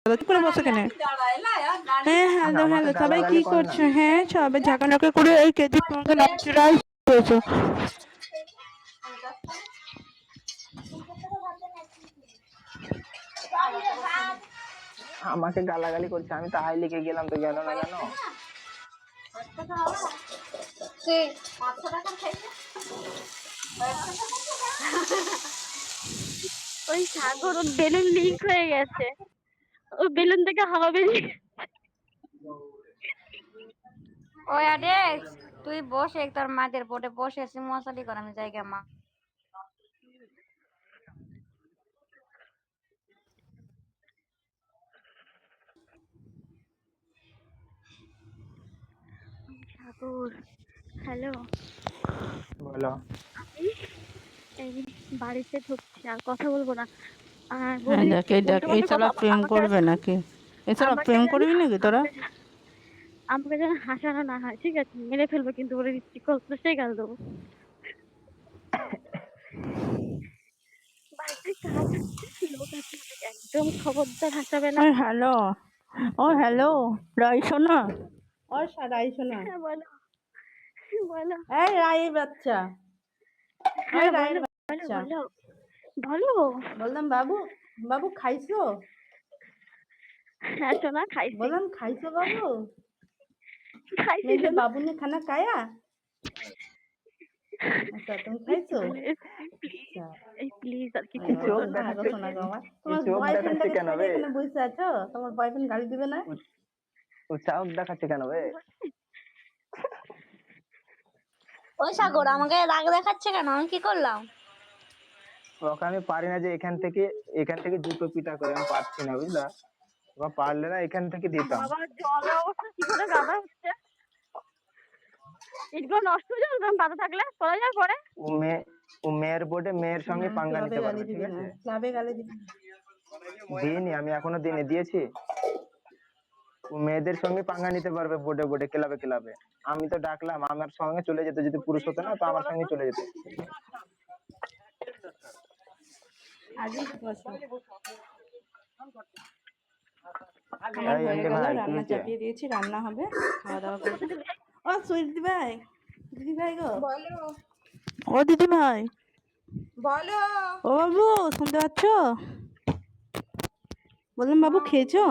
কি করে বসে কেন? হ্যাঁ, হ্যালো আমাকে হ্যালো, সবাই কি গালাগালি কর না। করছো? হ্যাঁ, সবাই ঝাঁকানাকা করে এই কেজি তোমাকে লাঞ্চ রাইস দিয়েছো। আমাকে গালাগালি করছে, আমি তো হাই লিখে গেলাম, তো গেল না কেন? ওই সাগর ওর বেলুন লিক হয়ে গেছে, ও বেলুন থেকে হাওয়া বেরিয়ে। ওই আরে তুই বসে তোর মাদের বোটে বসে মশালি কর, আমি জায়গা মা। সাগর হ্যালো, বলো। আমি এই বাড়িতে ঢুকছি, আর কথা বলবো না। আর হ্যাঁ, বলে দেখ দিচ্ছি এই দেখ উল্টো এই পাল্টা ছাড়া কথা প্রেম আমাকে করবে নাকি? এছাড়া আমাকে প্রেম যেন করবি নাকি তোরা? আমাকে যেন হাসানো না হয়, ঠিক আছে? মেরে ফেলবো কিন্তু, বলে দিচ্ছি, কষে গাল দেবো। বাড়িতে কাজ হচ্ছে, লোক আছে, আমাকে একদম খবরদার হাসাবে না। ওই হ্যালো, ও হ্যালো, রাই শোনা, ও রাই শোনা, হ্যাঁ বলো, বলো। এই রাই বাচ্চা, ওই হ্যাঁ রায়ের বলো, বলো, বাচ্চা, বলো, বলো। বললাম বাবু, বাবু খাইছো? হ্যাঁ সোনা, খাইছি, বললাম খাইছো বাবু? খাইছি মেরে সোনা। बाबू ने खाना खाया? अच्छा तुम खाइছো? আচ্ছা, এই প্লিজ আর কিছু এই চোখ বলো না। গো দেখাচ্ছে, শোনা গো আমার। এই তোমার চোখ দেখাচ্ছে বয়ফ্রেন্ডটাকে কেন ছেড়ে বে? এখানে বসে আছো? তোমার বয়ফ্রেন্ড গালি দিবে না? ও ও চোখ দেখাচ্ছে কেন বে? ওই সাগর আমাকে রাগ দেখাচ্ছে কেন? আমি কি করলাম? ওকে আমি পারি না যে এখান থেকে জুতো পিটা করে, আমি পারছি না, বুঝলা? ওকে পারলে না এখান থেকে দিতাম। বাবা জলের অবস্থা কি করে কাদা হচ্ছে, ইটগুলো নষ্ট হয়ে যাবে পাতা থাকলে, পড়ে যায় পরে। ও মেয়ে, ও মেয়ের বোর্ডে মেয়ের সঙ্গে পাঙ্গা ক্লাবে নিতে গালি পারবে, ঠিক দিবি না, আছে? ক্লাবে গালি দিবি না। দিইনি, আমি এখনো দিনে দিয়েছি। ও মেয়েদের সঙ্গে পাঙ্গা নিতে পারবে বোর্ডে বোর্ডে, ক্লাবে ক্লাবে। আমি তো ডাকলাম, আমার সঙ্গে চলে যেত, যদি পুরুষ হতো না তো আমার সঙ্গে চলে যেত। আজই বসো। আমার এই হয়ে এমডি গেল, ভাই, কি রান্না হয়েছে? চাপিয়ে দিয়েছি, রান্না হবে, খাওয়া দাওয়া করবো। ও সুইট দিদি ভাই, দিদি ভাই গো, বলো, ও দিদি ভাই, বলো। ও বাবু শুনতে পাচ্ছ? বললাম বাবু খেয়েছো?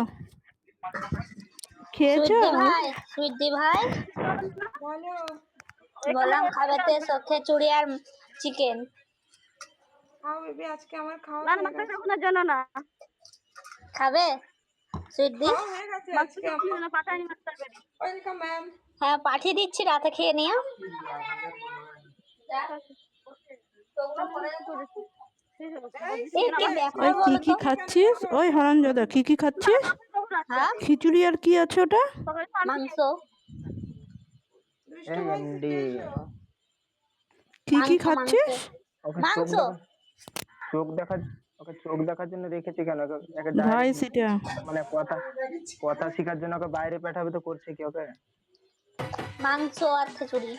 খেয়েছো? সুইটি ভাই, সুইটি ভাই, বলো। বললাম খাবে তো এসো, খিচুড়ি আর চিকেন। খাও বেবি, আজকে আমার খাওয়া না না, হয়ে মাথা গেছে। খারাপ জন্য না, খাবে সুইটি? খাওয়া হয়ে গেছে মাথা আজকে খারাপ আমার। জন্য পাঠায়নি মাছ তরকারি। Welcome ma'am. হ্যাঁ পাঠিয়ে দিচ্ছি, রাতে খেয়ে নিও। এই কি ব্যাপার ওই কি বলো কি তো? খাচ্ছিস? ওই হারামজাদা কি কি খাচ্ছিস? হ্যাঁ খিচুড়ি আর কি আছে ওটা? মাংস, দুষ্টু এই ভাই এমডি, শিখে এসো। কি কি মাংস মাংস খাচ্ছিস? ওকে চোখ মাংস। দেখা, চোখ দেখা, ওকে চোখ দেখার জন্য রেখেছি কেন? ওকে ঢাই ডাইরেক্ট সিটা। মানে কথা, কথা শেখার জন্য ওকে বাইরে পাঠাবে তো করছে কি ওকে? মাংস আর খিচুড়ি।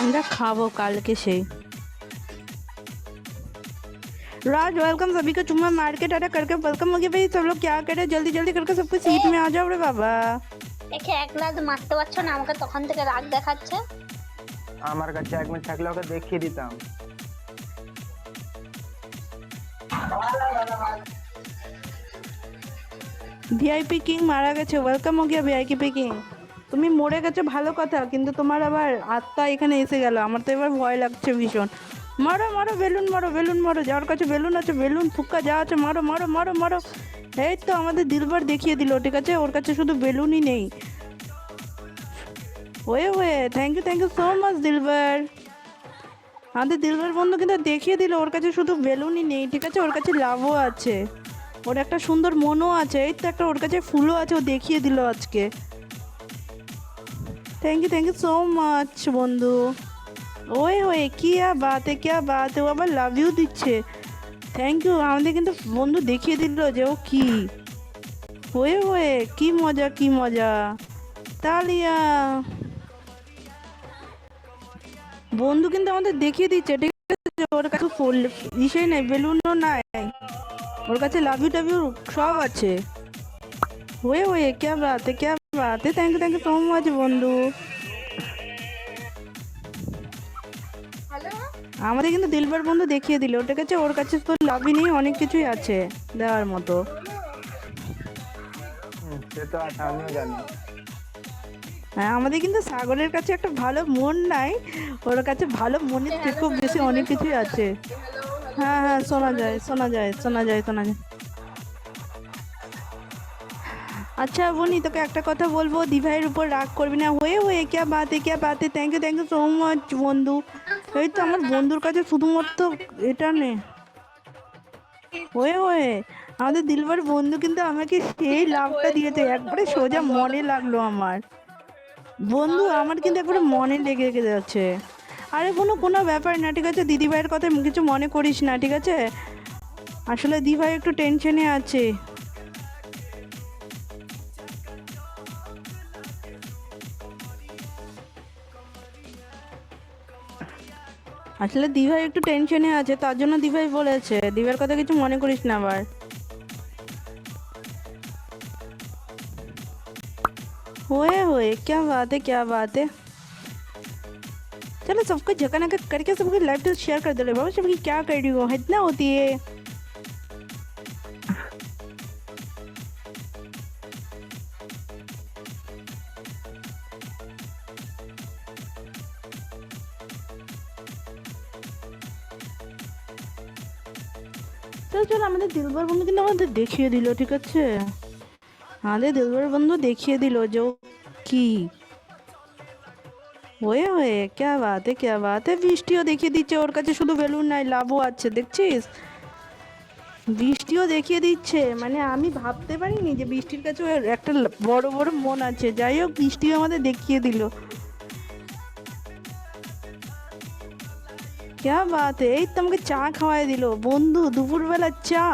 আমরা खाबो কালকে সেই। राज वेलकम सभी को, चुम्मा मार के टाटा करके वेलकम हो गया भाई। सब लोग क्या करे, जल्दी जल्दी करके सबको सीट में आ जाओ रे बाबा। একে এক লাখ মারতে পারছো না, আমাকে তখন থেকে রাগ দেখাচ্ছে। আমার কাছে 1 মিনিট থাকলে ওকে দেখিয়ে দিতাম। ভিআইপি কিং মারা গেছে, ওয়েলকাম हो गया ভিআইপি কিং। তুমি মরে গেছো ভালো কথা, কিন্তু তোমার আবার আত্মা এখানে এসে গেল, আমার তো এবার ভয় লাগছে ভীষণ। মারো মারো বেলুন মারো, বেলুন মারো, যার কাছে বেলুন আছে বেলুন ফুক্কা যা আছে মারো মারো মারো মারো। এই তো আমাদের দিলবার দেখিয়ে দিল, ঠিক আছে? ওর কাছে শুধু বেলুনই নেই। ওয়ে ওয়ে, thank you so much Dilbar. আমাদের দিলবার বন্ধু কিন্তু দেখিয়ে দিল ওর কাছে শুধু বেলুনই নেই, ঠিক আছে? ওর কাছে লাভও আছে, ওর একটা সুন্দর মনও আছে, এই তো একটা ওর কাছে ফুলও আছে, ও দেখিয়ে দিল আজকে। থ্যাংক ইউ সো মাচ বন্ধু। ওই হয়ে কি বাত ও আবার লাভ ইউ দিচ্ছে। থ্যাংক ইউ, আমাদের কিন্তু বন্ধু দেখিয়ে দিল যে ও কি। ওয়ে কি মজা কি মজা। তালিয়া। বন্ধু কিন্তু আমাদের দেখিয়ে দিচ্ছে, ঠিক আছে? ওর কাছে ইসেই নাই, বেলুনও নাই, ওর কাছে লাভ ইউ টাভ ইউ সব আছে। ওয়ে क्या बात है, क्या बात है, থ্যাংক ইউ সো মাচ বন্ধু। হ্যালো আমাদের কিন্তু দিলবার বন্ধু দেখিয়ে দিল, ঠিক আছে? ওর কাছে তো লাভই নেই, অনেক কিছুই আছে দেওয়ার মতো। সে তো আছে, আমিও জানি। হ্যাঁ, আমাদের কিন্তু সাগরের কাছে একটা ভালো মন নাই, ওর কাছে ভালো মনের থেকে খুব বেশি অনেক কিছুই আছে। হ্যাঁ হ্যাঁ, শোনা যায় শোনা যায় শোনা যায় শোনা যায়। আচ্ছা বনি, তোকে একটা কথা বলবো, দিভাইয়ের উপর রাগ করবি না। হয়ে क्या बात है, क्या बात है, থ্যাংক ইউ সো মাচ বন্ধু। এই তো আমার বন্ধুর কাছে শুধুমাত্র এটা নেই। হয়ে আমাদের দিলবার বন্ধু কিন্তু আমাকে সেই লাভটা দিয়েছে, একবারে সোজা মনে লাগলো আমার। বন্ধু আমার কিন্তু একবারে মনে লেগে যাচ্ছে। আরে কোনো ব্যাপার না, ঠিক আছে? দিদিভাইয়ের কথা কিছু মনে করিস না, ঠিক আছে? আসলে দিদিভাই একটু টেনশনে আছে। আসলে দিভাই একটু টেনশনে আছে, তার জন্য দিভাই বলেছে। দিভাইয়ের কথা কিছু মনে করিস না আবার। होए क्या बात है, क्या बात है। चलो सबको झका नका करके सबको लाइव तो शेयर कर दो रे बाबा, सबकी क्या कर रही हो, इतना होती है। চলো আমাদের দিলবার বন্ধু কিন্তু আমাদের দেখিয়ে দিল, ঠিক আছে? আমাদের দিলবার বন্ধু দেখিয়ে দিল যে ও কি। হয়ে क्या बात है, क्या बात है। বৃষ্টিও দেখিয়ে দিচ্ছে, ওর কাছে শুধু বেলুন নাই, লাভও আছে, দেখছিস? বৃষ্টিও দেখিয়ে দিচ্ছে, মানে আমি ভাবতে পারিনি যে বৃষ্টির কাছে ওর একটা বড় বড় মন আছে। যাই হোক, বৃষ্টিও আমাদের দেখিয়ে দিল। क्या बात है। এই তো আমাকে চা খাওয়াই দিল বন্ধু, দুপুরবেলা চা,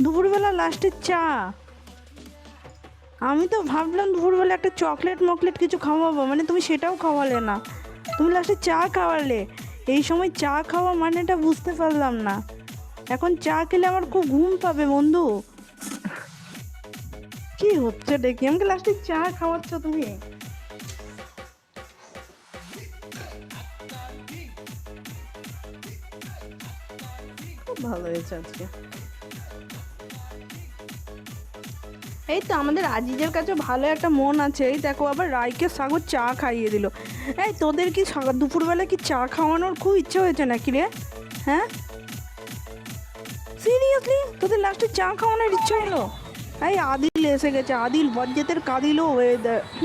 দুপুরবেলা লাস্টে চা। আমি তো ভাবলাম দুপুরবেলা একটা চকলেট মকলেট কিছু খাওয়াবো, মানে তুমি সেটাও খাওয়ালে না, তুমি লাস্টে চা খাওয়ালে। এই সময় চা খাওয়া মানেটা বুঝতে পারলাম না। এখন চা খেলে আমার খুব ঘুম পাবে বন্ধু। কি হচ্ছে দেখি, আমাকে লাস্টে চা খাওয়াচ্ছ তুমি। খুব ভালো হয়েছে আজকে। এই তো আমাদের আজিজের কাছে ভালো একটা মন আছে। এই দেখো, আবার রায়কে সাগর চা খাইয়ে দিল। এই তোদের কি দুপুরবেলা কি চা খাওয়ানোর খুব ইচ্ছে হয়েছে নাকি রে? হ্যাঁ, সিরিয়াসলি তোদের লাস্টে চা খাওয়ানোর ইচ্ছে হলো? এই আদিল এসে গেছে, আদিল বজ্জেতের কাদিলও হয়ে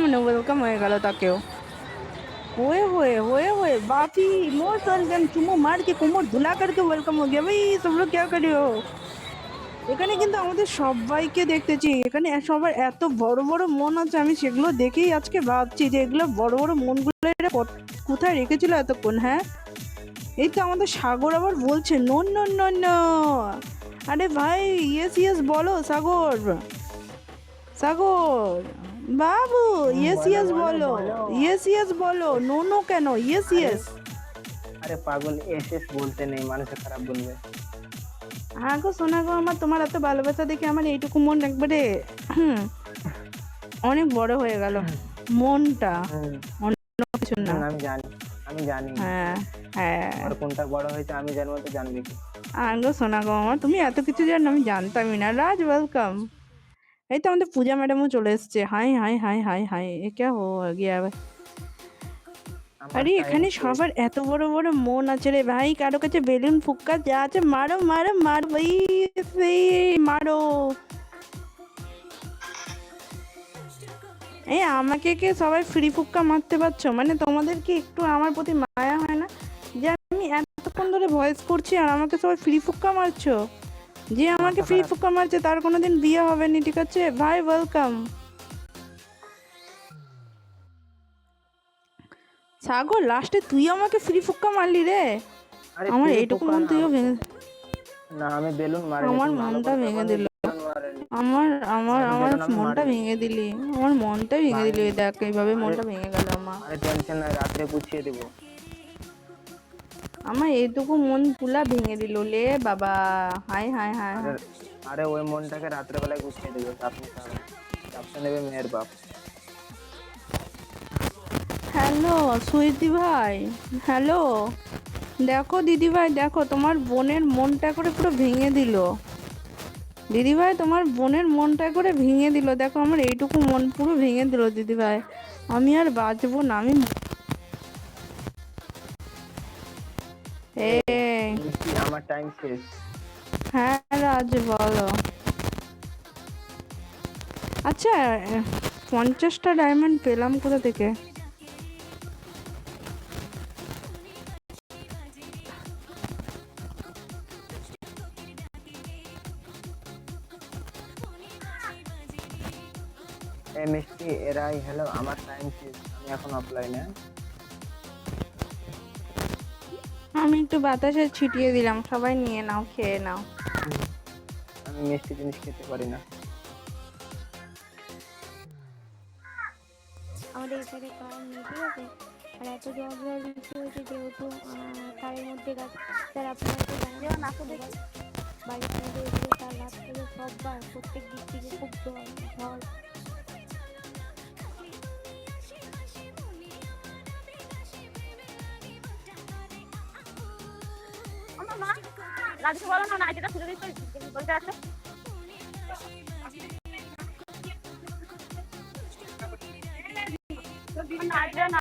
মানে ওয়েলকাম হয়ে গেল তাকেও। ओए बापी मोस्ट वेलकम, चुमो मार के कोमर धुला करके वेलकम हो गया। भाई सब लोग क्या कर रहे हो? এখানে কিন্তু আমাদের সবাইকে দেখতেছি, এখানে সবার এত বড় বড় মন আছে, আমি সেগুলো দেখেই আজকে ভাবছি যে এগুলো বড় বড় মনগুলো এরা কোথায় রেখেছিল এতক্ষণ। হ্যাঁ, এই তো আমাদের সাগর আবার বলছে নো নো নো নো। আরে ভাই ইয়েস বলো সাগর, সাগর বাবু ইয়েস বলো, ইয়েস বলো, নো নো কেন, ইয়েস। আরে পাগল, এস এস বলতে নেই, মানুষে খারাপ বলবে। হ্যাঁ গো সোনা গো আমার, তোমার এত ভালোবাসা দেখে আমার এইটুকু মন একবারে অনেক বড় হয়ে গেল মনটা, অন্য কিছু না। আমি জানি হ্যাঁ আর কোনটা বড় হয়েছে আমি জানবো, তো জানবি কি? হ্যাঁ গো সোনা গো আমার, তুমি এত কিছু জানো আমি জানতামই না। রাজ ওয়েলকাম। এই তো আমাদের পূজা ম্যাডামও চলে এসছে। Hi hi hi hi hi, এ কে হো গিয়া? আরে এখানে সবার এত বড় বড় মন আছে রে ভাই। কারো কাছে বেলুন ফুক্কা যা আছে মারো মারো মারো ভাই, মারো। এই আমাকে কে সবাই ফ্রি ফুক্কা মারতে পারছো? মানে তোমাদের কি একটু আমার প্রতি মায়া হয় না যে আমি এতক্ষণ ধরে ভয়েস করছি আর আমাকে সবাই ফ্রি ফুক্কা মারছো? যে আমাকে ফ্রি ফুক্কা মারছে তার কোনোদিন বিয়ে হবে না, ঠিক আছে ভাই? ওয়েলকাম। সাগর লাস্টে তুই আমাকে ফ্রি ফুক্কা মারলি রে। আমার এইটুকু মন তুইও ভেঙে, না আমি বেলুন মারিনি, আমার মনটা ভেঙে দিল। আমার আমার আমার মনটা ভেঙে দিলি, আমার মনটা ভেঙে দিলি। দেখ এইভাবে মনটা ভেঙে গেল আমার। আরে টেনশন নাই, রাত্রে গুছিয়ে দেব। আমার এইটুকু মন পুলা ভেঙে দিল লে বাবা। হাই হাই হাই আরে হাই। আরে ওই মনটাকে রাত্রে বেলায় গুছিয়ে দেবে, চাপ নিতে হবে না। চাপটা নেবে মেয়ের বাপ। হ্যালো সুইটি ভাই, হ্যালো। দেখো দিদি ভাই, দেখো তোমার বোনের মনটা করে পুরো ভেঙে দিল। দিদি ভাই তোমার বোনের মনটা করে ভেঙে দিল, দেখো আমার এইটুকু মন পুরো ভেঙে দিল দিদি ভাই। আমি আর বাঁচবো না আমি। এ এই মিষ্টি, আমার টাইম শেষ। হ্যাঁ রাজ বলো। আচ্ছা 50টা ডায়মন্ড পেলাম কোথা থেকে? মিষ্টি এরাই হ্যালো, আমার টাইম শেষ, আমি এখন অফলাইনে। আমি একটু বাতাসে ছিটিয়ে দিলাম, সবাই নিয়ে নাও, খেয়ে নাও। আমি মিষ্টি জিনিস খেতে পারি না। আমাদের এখানে কারেন্ট নেই, ঠিক আছে? আর এত জল জল বৃষ্টি হয়েছে যেহেতু তার মধ্যে গাছ, স্যার আপনারা তো জানেন না, বাড়ির মধ্যে এসে তার রাত থেকে সববার প্রত্যেক দিক থেকে খুব জল ঝড়। আমার মা রাজকে বলো না, না যেটা খুলে দিতে বলতে আসো। না না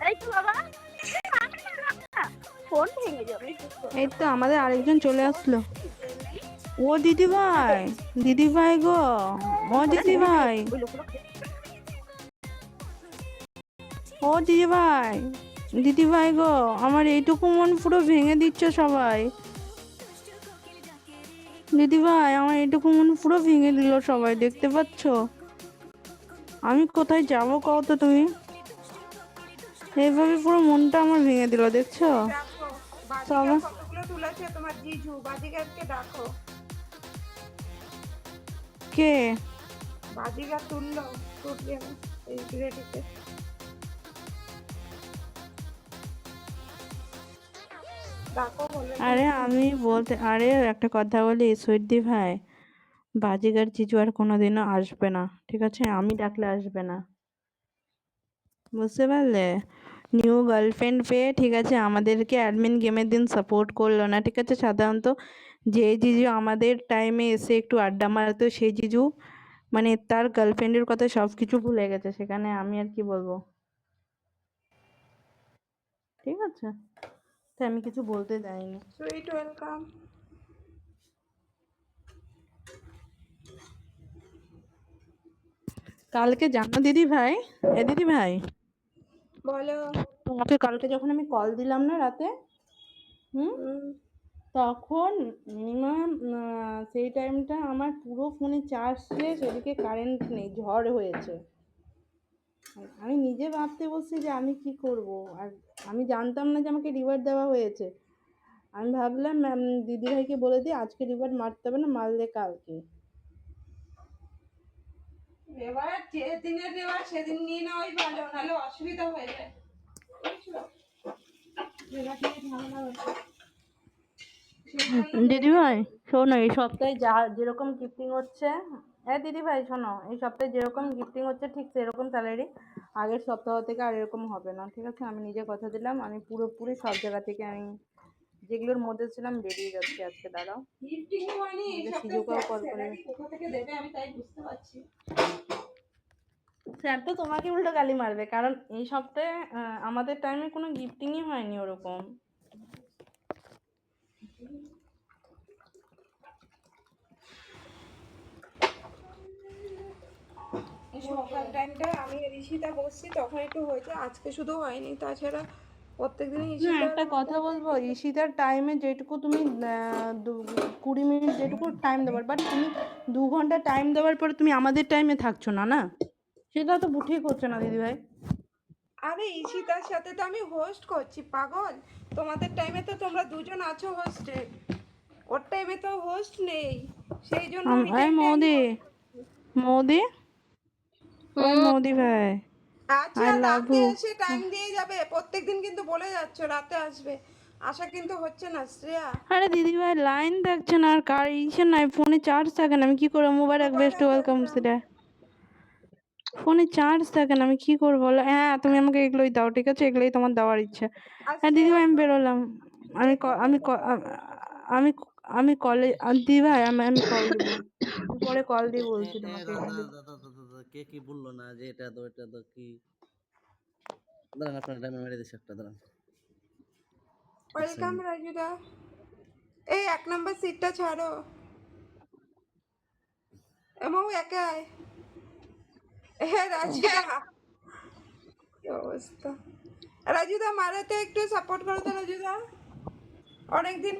এই তো বাবা ফোন ভেঙে যাবে। এই তো আমাদের আরেকজন চলে আসলো। ও দিদি ভাই, দিদি ভাই গো, ও দিদি ভাই, ও দিদি ভাই, দিদি ভাই গো, আমার এইটুকু মন পুরো ভেঙে দিচ্ছে সবাই। দিদি ভাই আমার এইটুকু মন পুরো ভেঙে দিল সবাই, দেখতে পাচ্ছ? আমি কোথায় যাবো কও তো তুমি? এইভাবে পুরো মনটা আমার ভেঙে দিল, দেখছো? দেখো বাজিকার সবাই কতগুলো তুলেছে তোমার জিজু, বাজিকারকে ডাকো। কে? বাজিকার তুললো, তুললে এই রেডিতে। ডাকো বলে। আরে আমি বলতে, আরে একটা কথা বলি সৈয়দি ভাই, বাজিগার জিজু আর কোনোদিনও আসবে না, ঠিক আছে? আমি ডাকলে আসবে না, বুঝতে পারলে? নিউ গার্লফ্রেন্ড পেয়ে, ঠিক আছে, আমাদেরকে অ্যাডমিন গেমের দিন সাপোর্ট করলো না, ঠিক আছে? সাধারণত যে জিজু আমাদের টাইমে এসে একটু আড্ডা মারতো সেই জিজু মানে তার গার্লফ্রেন্ডের কথা সব কিছু ভুলে গেছে, সেখানে আমি আর কি বলবো, ঠিক আছে? তাই আমি কিছু বলতে যাইনি। Sweet welcome. কালকে জানো দিদি ভাই, এ দিদি ভাই, বলো। তোমাকে কালকে যখন আমি কল দিলাম না রাতে, হুম, হুম, তখন মিনিমাম সেই টাইমটা আমার পুরো ফোনে চার্জ শেষ, এদিকে কারেন্ট নেই, ঝড় হয়েছে। আমি নিজে ভাবতে বসছি যে আমি কি করব, আর আমি জানতাম না যে আমাকে রিওয়ার্ড দেওয়া হয়েছে। আমি ভাবলাম দিদি ভাইকে বলে দিই আজকে রিওয়ার্ড মারতে হবে না, মারলে কালকে। এবার যে দিনের দেওয়া সেদিন নিয়ে নেওয়াই ভালো, নাহলে অসুবিধা হয়ে যায়। বুঝছো? এবার নিয়ে ঝামেলা হচ্ছে। দিদি ভাই শোনো, এই সপ্তাহে যা যেরকম গিফটিং হচ্ছে, হ্যাঁ দিদি ভাই শোনো, এই সপ্তাহে যেরকম গিফটিং হচ্ছে ঠিক সেরকম স্যালারি আগের সপ্তাহ থেকে আর এরকম হবে না, ঠিক আছে? আমি নিজে কথা দিলাম, আমি পুরোপুরি সব জায়গা থেকে আমি যেগুলোর মধ্যে ছিলাম বেরিয়ে যাচ্ছি আজকে। দাঁড়াও, গিফটিং হয়নি এই আমাদের সপ্তাহে, সিজুকাও কল করে। স্যালারি কোথা থেকে দেবে আমি তাই বুঝতে পারছি। স্যার তো তোমাকে উল্টো গালি মারবে, কারণ এই সপ্তাহে আমাদের টাইমে কোনো গিফটিংই হয়নি ওরকম। এই সকাল টাইমটায় আমি ঋষিতা বসছি তখন একটু হয়েছে, আজকে শুধু হয়নি, তাছাড়া প্রত্যেকদিনই না ঈশিতা। একটা কথা বলবো, ঈশিতার টাইমে যেটুকু তুমি 20 মিনিট যেটুকু টাইম দেওয়ার, বাট তুমি 2 ঘন্টা টাইম দেওয়ার পরে তুমি আমাদের টাইমে থাকছো না, না? সেটা তো ঠিক হচ্ছে না দিদি ভাই। আরে ঈশিতার সাথে তো আমি হোস্ট করছি পাগল। তোমাদের টাইমে তো তোমরা দুজন আছো হোস্টে, ওর টাইমে তো হোস্ট নেই, সেই জন্য ওই এই টাইমটা আমি মোদি, host করছি। মোদি, ও মোদি ভাই, আচ্ছা, আই লাভ রাতে ইউ। এসে টাইম দিয়ে যাবে, প্রত্যেকদিন কিন্তু বলে যাচ্ছ রাতে আসবে, আশা কিন্তু হচ্ছে না শ্রেয়া। আরে দিদি ভাই লাইন দেখছে না, আর কার ইসে নাই, ফোনে চার্জ থাকে না, আমি কি করবো? মোবাইল মোবাইল বেস্ট আছে ওয়েলকাম একটা। সেটা, ফোনে চার্জ থাকে না, আমি কি করবো বলো? হ্যাঁ তুমি আমাকে এগুলোই দাও, ঠিক আছে, এগুলোই তোমার দেওয়ার ইচ্ছে। আর হ্যাঁ দিদি ভাই আমি শ্রেয়াকে বেরোলাম। আমি দেখো ক- আমি ফোনটা ক- আ- করবে আমাকে। আমি আমি কলে দিদি ভাই আমি কল দিব, আমি পরে কল দিয়ে বলছি তোমাকে। দাদা দাদা দাদা দাদা, কে কি বললো না যে এটা তো কি? দাঁড়ান, আপনার টাইমে মেরে দিচ্ছি একটা, দাঁড়ান। ওয়েলকাম রাজুদা। এই 1 নম্বর সিটটা ছাড়ো, এবং একে আয়। হ্যাঁ রাজুদা, কি অবস্থা। রাজুদা মারাতে একটু সাপোর্ট করো তো রাজুদা, অনেকদিন